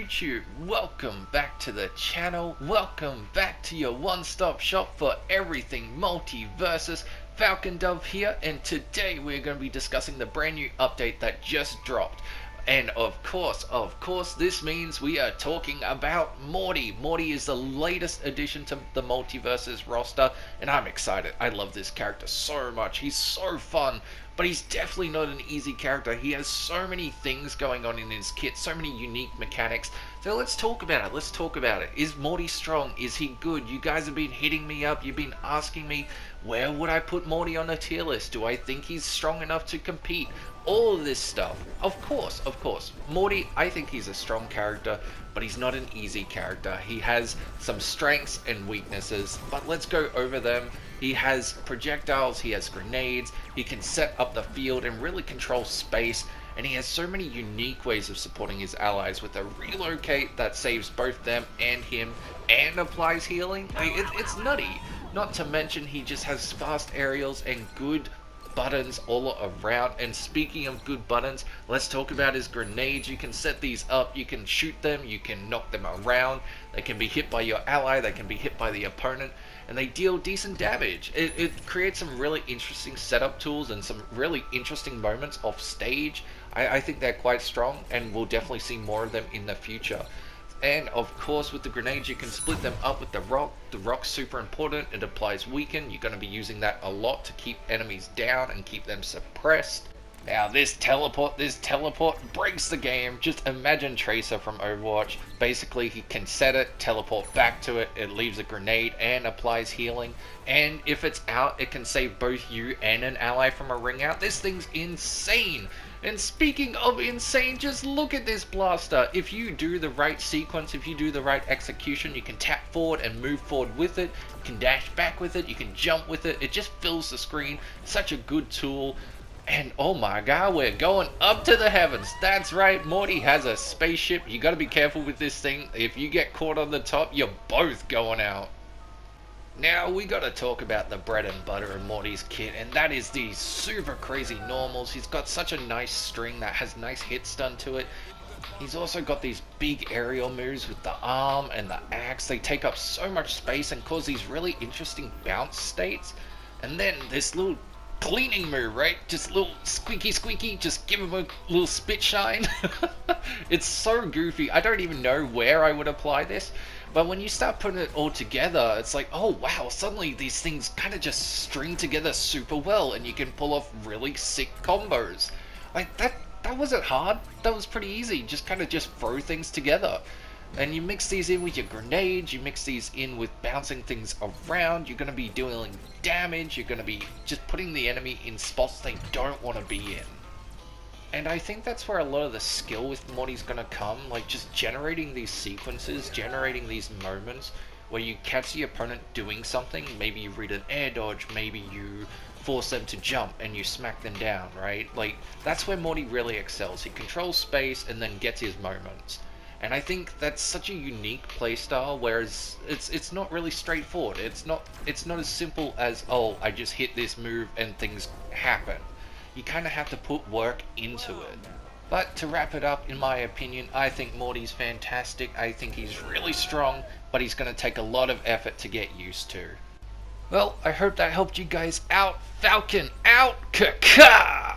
YouTube, welcome back to the channel, welcome back to your one-stop shop for everything multi-versus. Falcon Dove here, and today we're going to be discussing the brand new update that just dropped. And of course, this means we are talking about Morty. Morty is the latest addition to the Multiverses roster, and I'm excited. I love this character so much. He's so fun, but he's definitely not an easy character. He has so many things going on in his kit, so many unique mechanics. So let's talk about it. Is Morty strong? Is he good? You guys have been hitting me up. You've been asking me, where would I put Morty on the tier list? Do I think he's strong enough to compete? All of this stuff. Of course. Morty, I think he's a strong character, but he's not an easy character. He has some strengths and weaknesses, but let's go over them. He has projectiles, he has grenades, he can set up the field and really control space, and he has so many unique ways of supporting his allies with a relocate that saves both them and him and applies healing. It's nutty. Not to mention he just has fast aerials and good buttons all around. And speaking of good buttons, let's talk about his grenades. You can set these up, you can shoot them, you can knock them around, they can be hit by your ally, they can be hit by the opponent, and they deal decent damage. It creates some really interesting setup tools and some really interesting moments off stage. I think they're quite strong, and we'll definitely see more of them in the future. And of course, with the grenades, you can split them up with the rock. The rock's super important. It applies weaken. You're going to be using that a lot to keep enemies down and keep them suppressed. Now this teleport breaks the game. Just imagine Tracer from Overwatch. Basically, he can set it, teleport back to it, it leaves a grenade and applies healing. And if it's out, it can save both you and an ally from a ring out. This thing's insane. And speaking of insane, just look at this blaster. If you do the right sequence, if you do the right execution, you can tap forward and move forward with it. You can dash back with it, you can jump with it. It just fills the screen. Such a good tool. And oh my god, we're going up to the heavens. That's right, Morty has a spaceship. You gotta be careful with this thing. If you get caught on the top, you're both going out. Now we gotta talk about the bread and butter of Morty's kit, and that is these super crazy normals. He's got such a nice string that has nice hits done to it. He's also got these big aerial moves with the arm and the axe. They take up so much space and cause these really interesting bounce states. And then this little cleaning move, right? Just a little squeaky, just give him a little spit shine. It's so goofy. I don't even know where I would apply this, but when you start putting it all together, it's like, oh wow, suddenly these things kind of just string together super well, and you can pull off really sick combos. Like that wasn't hard. That was pretty easy. Just kind of just throw things together. And you mix these in with your grenades, you mix these in with bouncing things around, you're going to be dealing damage, you're going to be just putting the enemy in spots they don't want to be in. And I think that's where a lot of the skill with Morty's going to come, like just generating these sequences, generating these moments where you catch the opponent doing something. Maybe you read an air dodge, maybe you force them to jump and you smack them down, right? Like, that's where Morty really excels. He controls space and then gets his moments. And I think that's such a unique playstyle, whereas it's not really straightforward. It's not as simple as, oh, I just hit this move and things happen. You kind of have to put work into it. But to wrap it up, in my opinion, I think Morty's fantastic. I think he's really strong, but he's going to take a lot of effort to get used to. Well, I hope that helped you guys out. Falcon out! Kaka!